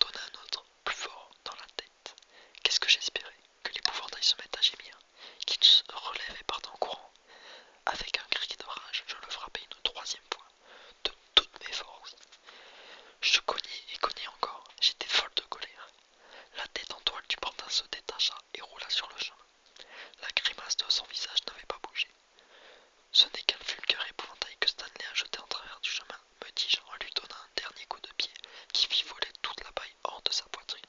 donner un autre, plus fort, dans la tête. Qu'est-ce que j'espérais? Que l'épouvantail se mette à gémir, qu'il se relève et parte en courant. Avec un cri de rage, je le frappai une troisième fois, de toutes mes forces. Je cognai et cognai encore, j'étais folle de colère. La tête en toile du pantin se détacha et roula sur le chemin. La grimace de son visage n'avait pas bougé. Ce n'est qu'un vulgaire épouvantail que Stanley a jeté en travers du chemin, me dis-je en lui donnant un dernier coup de pied qui fit voler toute la paille hors de sa poitrine.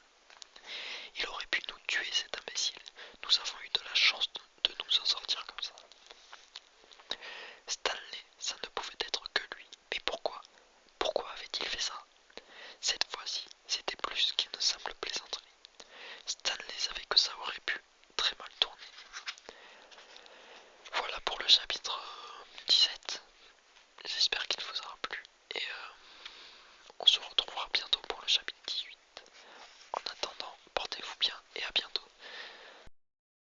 Il aurait pu nous tuer, cet imbécile. Nous avons eu de la chance de nous en sortir comme ça. Stanley, ça ne pouvait être que lui. Mais pourquoi? Pourquoi avait-il fait ça? Cette fois-ci, c'était plus qu'une simple plaisanterie. Stanley savait que ça aurait pu très mal tourner. Voilà pour le chapitre 17. J'espère qu'il vous aura plu. Et on se retrouvera bientôt